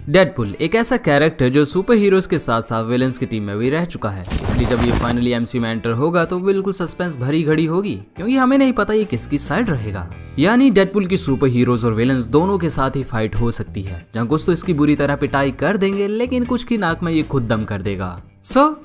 Deadpool एक ऐसा character जो सुपर हीरोज के साथ साथ विलेंस की टीम में भी रह चुका है, इसलिए जब ये फाइनली एमसीयू में एंटर होगा तो बिल्कुल सस्पेंस भरी घड़ी होगी, क्योंकि हमें नहीं पता ये किसकी साइड रहेगा। यानी डेडपुल की सुपर हीरोज और विलेंस दोनों के साथ ही फाइट हो सकती है, जहाँ कुछ तो इसकी बुरी तरह पिटाई कर देंगे, लेकिन कुछ की नाक में ये खुद दम कर देगा।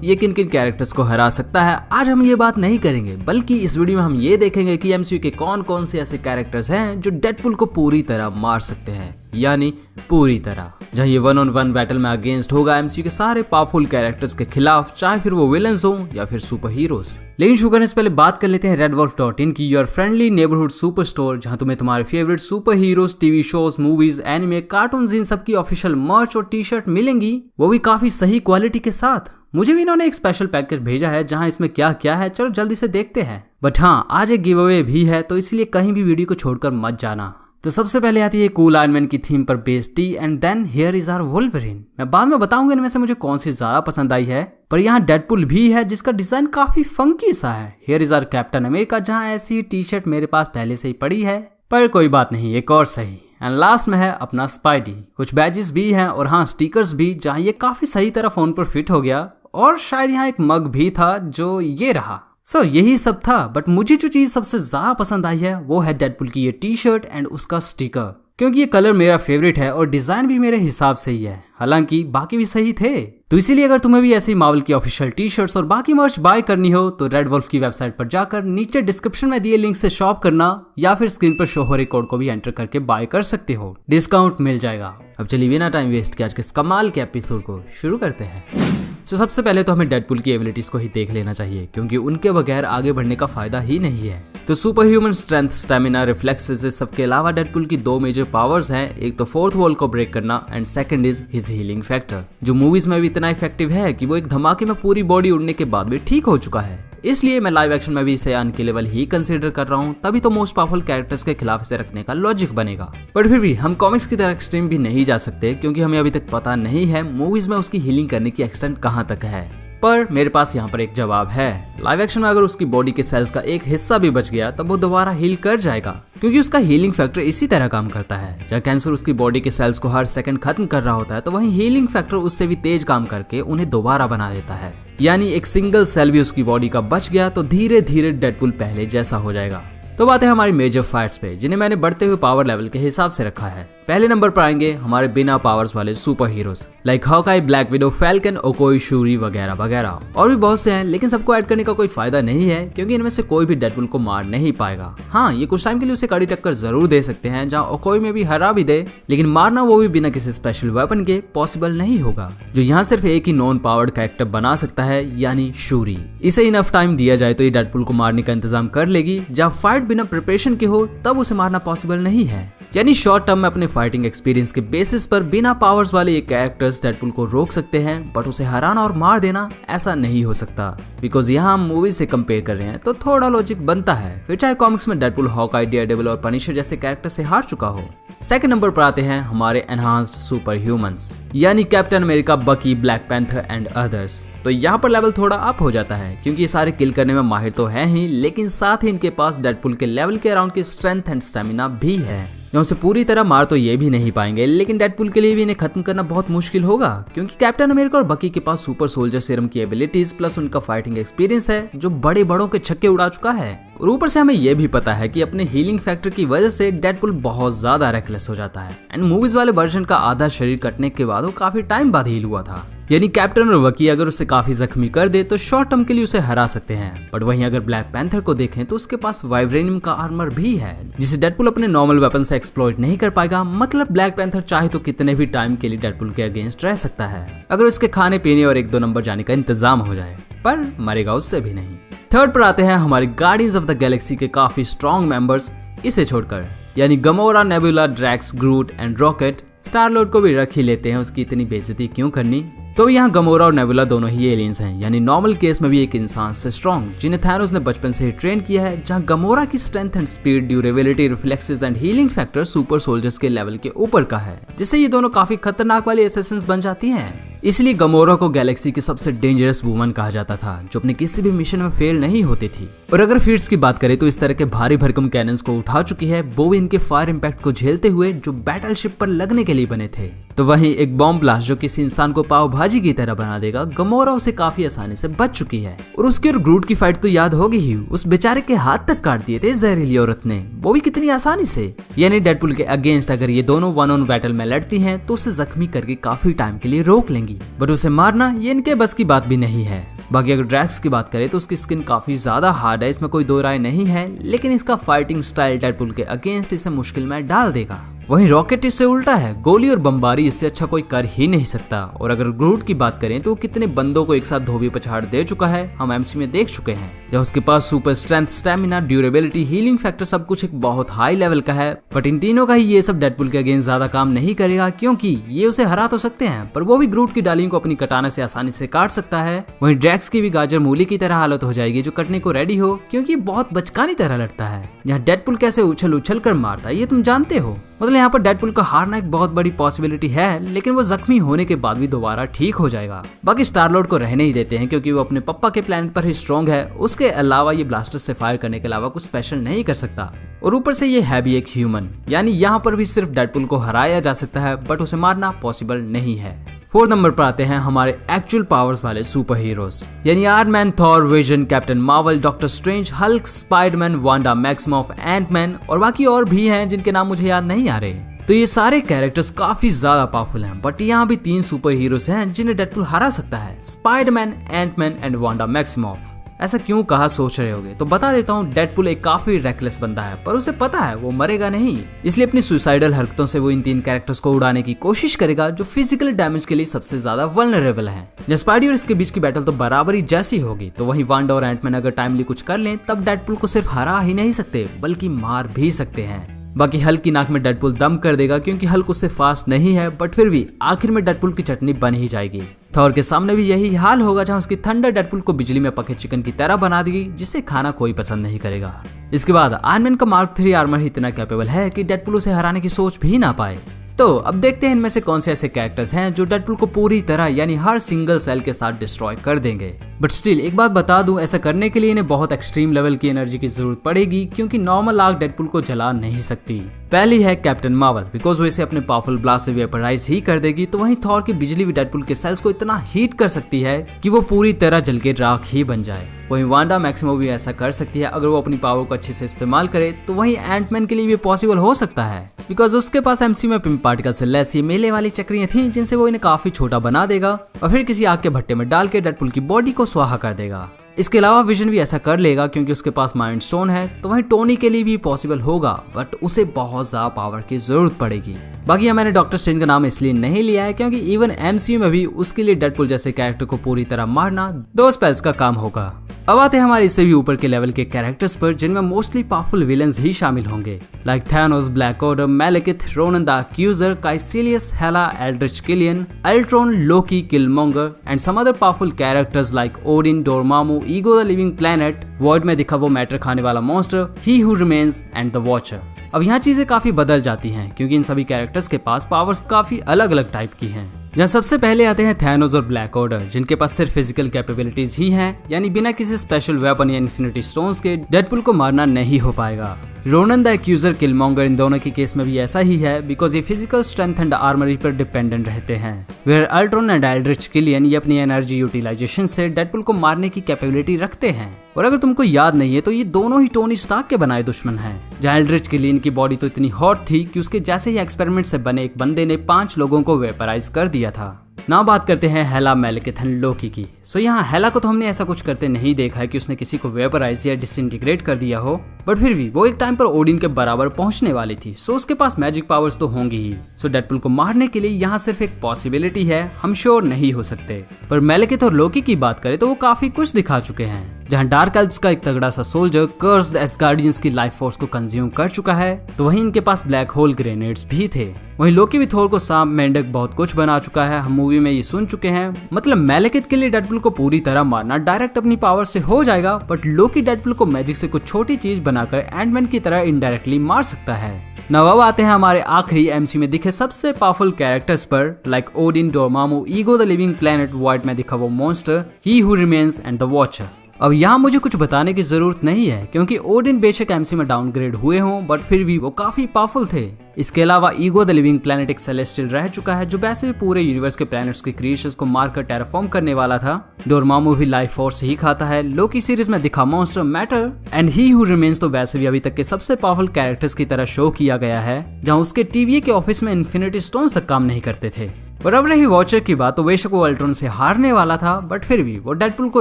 ये किन किन कैरेक्टर्स को हरा सकता है, आज हम ये बात नहीं करेंगे, बल्कि इस वीडियो में हम ये देखेंगे कि एमसीयू के कौन कौन से ऐसे कैरेक्टर्स हैं जो डेडपुल को पूरी तरह मार सकते हैं, यानी पूरी तरह। जहाँ ये 1-on-1 बैटल में अगेंस्ट होगा एमसीयू के सारे पावरफुल कैरेक्टर्स के खिलाफ, चाहे फिर वो विलेंस हो या फिर सुपर हीरोज। लेकिन शुरू करने से पहले बात कर लेते हैं redwolf.in की your friendly neighbourhood super store, जहां तुम्हें तुम्हारे favourite super heroes, TV shows, movies, anime, cartoons, इन सब की ऑफिशियल मर्च और टी शर्ट मिलेंगी, वो भी काफी सही क्वालिटी के साथ। मुझे भी इन्होंने एक स्पेशल पैकेज भेजा है जहां इसमें क्या क्या है, चलो जल्दी से देखते हैं। बट हाँ, आज एक गिव अवे भी है, तो इसलिए कहीं भी वीडियो को छोड़कर मत जाना। तो सबसे पहले आती है कूल आयरन मैन की थीम पर based tee, and then here is our Wolverine. मैं बाद में बताऊंगा इनमें से मुझे कौन सी ज्यादा पसंद आई है, पर यहाँ डेडपुल भी है जिसका डिजाइन काफी फंकी सा है। Here is our Captain America, जहाँ ऐसी टी शर्ट मेरे पास पहले से ही पड़ी है, पर कोई बात नहीं, एक और सही। एंड लास्ट में है अपना स्पाइडी। कुछ बैजेस भी हैं और हाँ स्टिकर्स भी, जहाँ ये काफी सही तरह फोन पर फिट हो गया, और शायद यहाँ एक मग भी था जो ये रहा। यही सब था, बट मुझे जो चीज सबसे ज्यादा पसंद आई है वो है डेडपुल की ये टी शर्ट एंड उसका स्टिकर, क्योंकि ये कलर मेरा फेवरेट है और डिजाइन भी मेरे हिसाब से ही है, हालांकि बाकी भी सही थे। तो इसीलिए अगर तुम्हें भी ऐसी मार्वल की ऑफिशियल टी शर्ट्स और बाकी मर्च बाय करनी हो तो रेड वॉल्फ की वेबसाइट पर जाकर नीचे डिस्क्रिप्शन में दिए लिंक से शॉप करना, या फिर स्क्रीन पर शो हो रहे कोड को भी एंटर करके बाय कर सकते हो, डिस्काउंट मिल जाएगा। अब चलिए बिना टाइम वेस्ट किए आज के इस कमाल के एपिसोड को शुरू करते हैं। सबसे पहले तो हमें डेडपुल की एबिलिटीज को ही देख लेना चाहिए, क्योंकि उनके बगैर आगे बढ़ने का फायदा ही नहीं है। तो super human strength, stamina, reflexes, इस सबके अलावा डेडपुल की दो मेजर पावर्स हैं। एक तो फोर्थ वॉल को ब्रेक करना, and second is his healing factor, जो मूवीज में भी इतना इफेक्टिव है कि वो एक धमाके में पूरी बॉडी उड़ने के बाद भी ठीक हो चुका है। इसलिए मैं लाइव एक्शन में भी इसे अनकिलेबल ही कंसीडर कर रहा हूँ, तभी तो मोस्ट पावरफुल कैरेक्टर्स के खिलाफ इसे रखने का लॉजिक बनेगा। पर फिर भी हम कॉमिक्स की तरह एक्सट्रीम भी नहीं जा सकते, क्योंकि हमें अभी तक पता नहीं है मूवीज में उसकी हीलिंग करने की एक्सटेंट कहाँ तक है। पर मेरे पास यहाँ पर एक जवाब है। लाइव एक्शन में अगर उसकी बॉडी के सेल्स का एक हिस्सा भी बच गया तब वो दोबारा हील कर जाएगा, क्योंकि उसका हीलिंग फैक्टर इसी तरह काम करता है। जब कैंसर उसकी बॉडी के सेल्स को हर सेकंड खत्म कर रहा होता है, तो वहीं हीलिंग फैक्टर उससे भी तेज काम करके उन्हें दोबारा बना देता है। यानी एक सिंगल सेल भी उसकी बॉडी का बच गया तो धीरे धीरे डेडपुल पहले जैसा हो जाएगा। तो बात है हमारी मेजर फाइट्स पे, जिन्हें मैंने बढ़ते हुए पावर लेवल के हिसाब से रखा है। पहले नंबर पर आएंगे हमारे बिना पावर्स वाले super heroes like Hawkeye, Black Widow, Falcon, Okoye, Shuri वगैरह वगैरह। और भी बहुत से हैं, लेकिन सबको ऐड करने का कोई फायदा नहीं है, क्योंकि इनमें से कोई भी डेडपुल को मार नहीं पाएगा। हाँ, ये कुछ टाइम के लिए उसे कड़ी टक्कर जरूर दे सकते हैं, जहाँ ओकोई में भी हरा भी दे, लेकिन मारना वो भी बिना किसी स्पेशल वेपन के पॉसिबल नहीं होगा, जो यहाँ सिर्फ एक ही नॉन पावर्ड कैरेक्टर बना सकता है, यानी शूरी। इसे इनफ टाइम दिया जाए तो ये डेडपुल को मारने का इंतजाम कर लेगी। जहाँ फाइट बिना प्रिपरेशन हो तब उसे मारना पॉसिबल नहीं है। यानी शॉर्ट टर्म में अपने फाइटिंग एक्सपीरियंस के बेसिस पर बिना पावर्स वाले ये कैरेक्टर्स डेडपुल को रोक सकते हैं, बट उसे हराना और मार देना ऐसा नहीं हो सकता, बिकॉज यहाँ हम मूवी से कंपेयर कर रहे हैं तो थोड़ा लॉजिक बनता है। फिर चाहे कॉमिक्स में डेडपुल हॉकाई, डेयरडेविल और पनिशर जैसे कैरेक्टर से हार चुका हो। सेकंड नंबर पर आते हैं हमारे एनहांस्ड सुपर ह्यूमंस, यानी कैप्टन अमेरिका, बकी, ब्लैक पैंथर एंड अदर्स। तो यहाँ पर लेवल थोड़ा अप हो जाता है, क्योंकि ये सारे किल करने में माहिर तो हैं ही, लेकिन साथ ही इनके पास डेडपुल के लेवल के अराउंड की स्ट्रेंथ एंड स्टेमिना भी है। उसे पूरी तरह मार तो ये भी नहीं पाएंगे, लेकिन डेडपुल के लिए भी इन्हें खत्म करना बहुत मुश्किल होगा, क्योंकि कैप्टन अमेरिका और बकी के पास सुपर सोल्जर सीरम की एबिलिटीज प्लस उनका फाइटिंग एक्सपीरियंस है, जो बड़े बड़ों के छक्के उड़ा चुका है। और ऊपर से हमें यह भी पता है कि अपने हीलिंग फैक्टर की वजह से डेडपुल बहुत ज्यादा रेकलेस हो जाता है, एंड मूवीज वाले वर्जन का आधा शरीर कटने के बाद वो काफी टाइम बाद हील हुआ था। यानी कैप्टन और बकी अगर उसे काफी जख्मी कर दे तो शॉर्ट टर्म के लिए उसे हरा सकते हैं। बट वहीं अगर ब्लैक पैंथर को देखें तो उसके पास वाइब्रेनियम का आर्मर भी है, जिसे डेडपुल अपने नॉर्मल वेपन से एक्सप्लॉइट नहीं कर पाएगा। मतलब ब्लैक पैंथर चाहे तो कितने भी टाइम के लिए डेडपुल के अगेंस्ट रह सकता है, अगर उसके खाने पीने और 1-2 नंबर जाने का इंतजाम हो जाए, पर मरेगा उससे भी नहीं। थर्ड पर आते हैं हमारे गार्डियंस ऑफ द गैलेक्सी के काफी स्ट्रॉन्ग मेंबर्स, इसे छोड़कर, यानी Gamora, Nebula, Drax, Groot and Rocket. Star Lord को भी रख ही लेते हैं, उसकी इतनी बेइज्जती क्यों करनी। तो यहाँ गमोरा और नेबुला दोनों ही एलियंस हैं, यानी नॉर्मल केस में भी एक इंसान से स्ट्रॉन्ग, जिन्हें थैनोस ने बचपन से ही ट्रेन किया है। जहाँ गमोरा की strength and speed, durability, reflexes and healing factor super soldiers के लेवल के ऊपर का है, जिससे ये दोनों काफी खतरनाक वाली असैसिन्स बन जाती हैं। इसलिए गमोरा को गैलेक्सी की सबसे डेंजरस वुमन कहा जाता था, जो अपने किसी भी मिशन में फेल नहीं होती थी। और अगर फीट्स की बात करें तो इस तरह के भारी भरकम कैनन्स को उठा चुकी है, वो भी इनके फायर इम्पैक्ट को झेलते हुए, जो बैटलशिप पर लगने के लिए बने थे। तो वहीं एक बॉम्ब ब्लास्ट जो किसी इंसान को पाव भाजी की तरह बना देगा, गमोरा उसे काफी आसानी से बच चुकी है। और उसकी और ग्रूट की फाइट तो याद होगी ही, उस बेचारे के हाथ तक काट दिए थे जहरीली औरत ने, वो भी कितनी आसानी से। यानी डेडपुल के अगेंस्ट अगर ये दोनों वन ऑन बैटल में लड़ती हैं तो उसे जख्मी करके काफी टाइम के लिए रोक लेंगी, बट उसे मारना ये इनके बस की बात भी नहीं है। बाकी अगर ड्रैक्स की बात करें तो उसकी स्किन काफी ज्यादा हार्ड है, इसमें कोई दो राय नहीं है, लेकिन इसका फाइटिंग स्टाइल डेडपुल के अगेंस्ट इसे मुश्किल में डाल देगा। वहीं रॉकेट इससे उल्टा है, गोली और बमबारी इससे अच्छा कोई कर ही नहीं सकता। और अगर ग्रूट की बात करें तो कितने बंदों को एक साथ धोबी पछाड़ दे चुका है, हम एमसी में देख चुके हैं। जब उसके पास super strength, stamina, durability, healing factor सब कुछ एक बहुत हाई लेवल का है, बट इन तीनों का ही ये सब डेडपुल के अगेंस्ट ज्यादा काम नहीं करेगा, क्योंकि ये उसे हरा तो सकते हैं पर वो भी ग्रूट की डालिंग को अपनी कटाना से आसानी से काट सकता है। वहीं ड्रैक्स की भी गाजर मूली की तरह हालत हो जाएगी जो कटने को रेडी हो, क्योंकि बहुत बचकानी तरह लड़ता है। यहाँ डेडपुल कैसे उछल उछल कर मारता है ये तुम जानते हो। मतलब यहाँ पर डेडपुल का हारना एक बहुत बड़ी पॉसिबिलिटी है, लेकिन वो जख्मी होने के बाद भी दोबारा ठीक हो जाएगा। बाकी स्टार लॉर्ड को रहने ही देते हैं क्योंकि वो अपने पप्पा के प्लेनेट पर ही स्ट्रॉन्ग है, उसके अलावा ये ब्लास्टर से फायर करने के अलावा कुछ स्पेशल नहीं कर सकता। और ऊपर से ये है भी एक ह्यूमन, यानी यहाँ पर भी सिर्फ डेडपुल को हराया जा सकता है, बट उसे मारना पॉसिबल नहीं है। 4 नंबर पर आते हैं हमारे एक्चुअल पावर्स वाले सुपर हीरोज, यानी Iron Man, Thor, Vision, Captain Marvel, Doctor Strange, Hulk, Spiderman, Wanda Maximoff, Antman और बाकी और भी हैं जिनके नाम मुझे याद नहीं आ रहे। तो ये सारे कैरेक्टर्स काफी ज्यादा पावरफुल हैं, बट यहाँ भी 3 सुपर हीरोज हैं जिन्हें डेडपुल हरा सकता है, Spiderman, Antman and Wanda Maximoff. ऐसा क्यों कहा सोच रहे होगे, तो बता देता हूँ, डेडपुल एक काफी रेकलेस बंदा है, पर उसे पता है वो मरेगा नहीं, इसलिए अपनी सुसाइडल हरकतों से वो इन 3 कैरेक्टर्स को उड़ाने की कोशिश करेगा जो फिजिकल डैमेज के लिए सबसे ज्यादा वल्नरेबल हैं। जब स्पाइडी और इसके बीच की बैटल तो बराबरी जैसी होगी, तो वहीं वांडा और एंटमैन अगर टाइमली कुछ कर लें तब डेडपुल को सिर्फ हरा ही नहीं सकते बल्कि मार भी सकते हैं। बाकी हल्क की नाक में डेडपुल दम कर देगा क्योंकि हल्क उससे फास्ट नहीं है, बट फिर भी आखिर में डेडपुल की चटनी बन ही जाएगी। थॉर के सामने भी यही हाल होगा, जहां उसकी थंडर डेडपुल को बिजली में पके चिकन की तरह बना देगी, जिसे खाना कोई पसंद नहीं करेगा। इसके बाद आयरन मैन का मार्क 3 आर्मर ही इतना कैपेबल है कि डेडपुल उसे हराने की सोच भी ना पाए। तो अब देखते हैं इनमें से कौन से ऐसे कैरेक्टर्स हैं जो डेडपुल को पूरी तरह यानी हर सिंगल सेल के साथ डिस्ट्रॉय कर देंगे। बट स्टिल एक बात बता दूं, ऐसा करने के लिए इन्हें बहुत एक्सट्रीम लेवल की एनर्जी की जरूरत पड़ेगी, क्योंकि नॉर्मल आग डेडपुल को जला नहीं सकती। पहली है कैप्टन मार्वल, बिकॉज वो इसे अपने पावरफुल ब्लास्ट से वेपराइज ही कर देगी। तो वहीं थॉर की बिजली भी डेडपुल के सेल्स को इतना हीट कर सकती है कि वो पूरी तरह जल के राख ही बन जाए। वहीं वांडा मैक्सिमो भी ऐसा कर सकती है अगर वो अपनी पावर को अच्छे से इस्तेमाल करे। तो वहीं एंटमैन के लिए भी पॉसिबल हो सकता है, बिकॉज उसके पास एमसी में पिंक पार्टिकल से लेस ये मेले वाली चक्रियां थी, जिनसे वो इन्हें काफी छोटा बना देगा और फिर किसी आग के भट्टे में डाल के डेडपुल की बॉडी को स्वाहा कर देगा। इसके अलावा विजन भी ऐसा कर लेगा क्योंकि उसके पास माइंड स्टोन है। तो वहीं टोनी के लिए भी पॉसिबल होगा, बट उसे बहुत ज्यादा पावर की जरूरत पड़ेगी। बाकी मैंने डॉक्टर स्ट्रेंज का नाम इसलिए नहीं लिया है क्योंकि इवन एमसीयू में भी उसके लिए डेडपुल जैसे कैरेक्टर को पूरी तरह मारना 2 स्पेल्स का काम होगा। अब आते हैं हमारे इससे भी ऊपर के लेवल के कैरेक्टर्स पर, जिनमें मोस्टली पावरफुल विलेंस ही शामिल होंगे, like Thanos, Black Order, Malekith, Ronan the Accuser, Kaecilius, Hela, Aldrich Killian, Ultron, Loki, Killmonger and some other powerful characters like Odin, Dormammu, Ego the living planet, void में दिखा वो matter खाने वाला monster, He Who Remains and the Watcher. अब यहाँ चीजें काफी बदल जाती हैं क्योंकि इन सभी कैरेक्टर्स के पास पावर्स काफी अलग अलग टाइप की हैं। जहाँ सबसे पहले आते हैं थैनोस और ब्लैक ऑर्डर, जिनके पास सिर्फ फिजिकल कैपेबिलिटीज ही हैं, यानी बिना किसी स्पेशल वेपन या इन्फिनिटी स्टोन्स के डेडपुल को मारना नहीं हो पाएगा। रोनन द एक्यूजर, किलमोंगर, इन दोनों के केस में भी ऐसा ही है, बिकॉज ये फिजिकल स्ट्रेंथ एंड आर्मरी पर डिपेंडेंट रहते हैं। Where Ultron and Aldrich Killian ये अपनी एनर्जी यूटिलाइजेशन से डेडपुल को मारने की कैपेबिलिटी रखते हैं। और अगर तुमको याद नहीं है तो ये दोनों ही टोनी स्टार्क के बनाए दुश्मन हैं। जहाँ एल्ड्रिच किलियन की बॉडी तो इतनी हॉट थी कि उसके जैसे ही एक्सपेरिमेंट से बने एक बंदे ने 5 लोगों को वेपराइज कर दिया था। ना बात करते हैं हेला, मैलेकिथ एंड लोकी की। सो यहाँ हेला को तो हमने ऐसा कुछ करते नहीं देखा है कि उसने किसी को वेपराइज या डिसइंटीग्रेट कर दिया हो, बट फिर भी वो एक टाइम पर ओडिन के बराबर पहुंचने वाली थी, सो उसके पास मैजिक पावर्स तो होंगी ही। सो डेडपुल को मारने के लिए यहाँ सिर्फ एक पॉसिबिलिटी है, हम श्योर नहीं हो सकते। पर मैलेकिथ और लोकी की बात करें तो वो काफी कुछ दिखा चुके हैं। जहाँ डार्क एल्व्स का एक तगड़ा सा सोल्जर कर्स्ड एस्गार्डियंस की लाइफ फोर्स को कंज्यूम कर चुका है, तो वहीं इनके पास ब्लैक होल ग्रेनेड्स भी थे। वहीं लोकी भी थोर को सांप, मेंढक बहुत कुछ बना चुका है, हम मूवी में ये सुन चुके हैं। मतलब मैलेकिथ के लिए डेडपुल को पूरी तरह मारना डायरेक्ट अपनी पावर से हो जाएगा, बट लोकी डेडपुल को मैजिक से कुछ छोटी चीज बनाकर एंटमैन की तरह इनडायरेक्टली मार सकता है। now अब आते हैं हमारे आखिरी एमसी में दिखे सबसे पावरफुल कैरेक्टर्स पर, like Odin, Dormammu, Ego the living planet, void में दिखा वो monster, He Who Remains and the Watcher. अब यहाँ मुझे कुछ बताने की जरूरत नहीं है क्योंकि ओडिन बेशक एमसी में डाउनग्रेड हुए हों बट फिर भी वो काफी पावरफुल थे। इसके अलावा ईगो द लिविंग प्लैनेट एक सेलेस्टियल रह चुका है जो वैसे भी पूरे यूनिवर्स के प्लैनेट्स के क्रिएशंस को मारकर टेराफॉर्म करने वाला था। डोरमामू भी लाइफ फोर्स ही खाता है। लोकी सीरीज में दिखा monster matter and he Who remains तो वैसे भी अभी तक के सबसे पावरफुल कैरेक्टर्स की तरह शो किया गया है, जहाँ उसके टीवीए के ऑफिस में इन्फिनिटी स्टोन्स तक काम नहीं करते थे। और अब रही वॉचर की बात, तो बेशक वो अल्ट्रॉन से हारने वाला था बट फिर भी वो डेडपुल को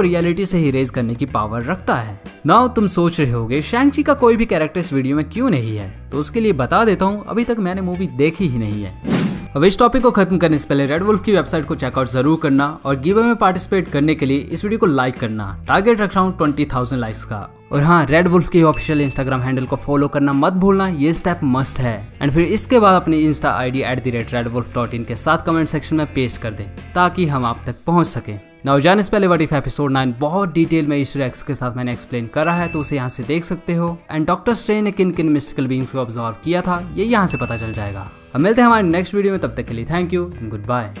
रियलिटी से ही रेज करने की पावर रखता है। नाउ तुम सोच रहे होगे शैंग-ची का कोई भी कैरेक्टर इस वीडियो में क्यों नहीं है, तो उसके लिए बता देता हूँ, अभी तक मैंने मूवी देखी ही नहीं है। अब इस टॉपिक को खत्म करने से पहले रेड वुल्फ की वेबसाइट को चेकआउट जरूर करना और गिव अवे में पार्टिसिपेट करने के लिए इस वीडियो को लाइक करना। टारगेट रख रहा हूँ 20,000 लाइक्स का। और हाँ, रेड वुल्फ के ऑफिशियल इंस्टाग्राम हैंडल को फॉलो करना मत भूलना, ये स्टेप मस्ट है। एंड फिर इसके बाद अपनी इंस्टा आईडी @redwolf.in के साथ कमेंट सेक्शन में पेस्ट कर दें ताकि हम आप तक पहुंच सके। नाउ जाने से पहले व्हाट इफ एपिसोड 9 बहुत डिटेल में ईस्टर एग्स के साथ मैंने एक्सप्लेन करा है, तो उसे यहाँ से देख सकते हो। एंड डॉक्टर स्ट्रेंज ने किन किन मिस्टिकल बीइंग्स को ऑब्जर्व किया था ये यहाँ से पता चल जाएगा। अब मिलते हैं हमारे नेक्स्ट वीडियो में, तब तक के लिए थैंक यू, गुड बाय।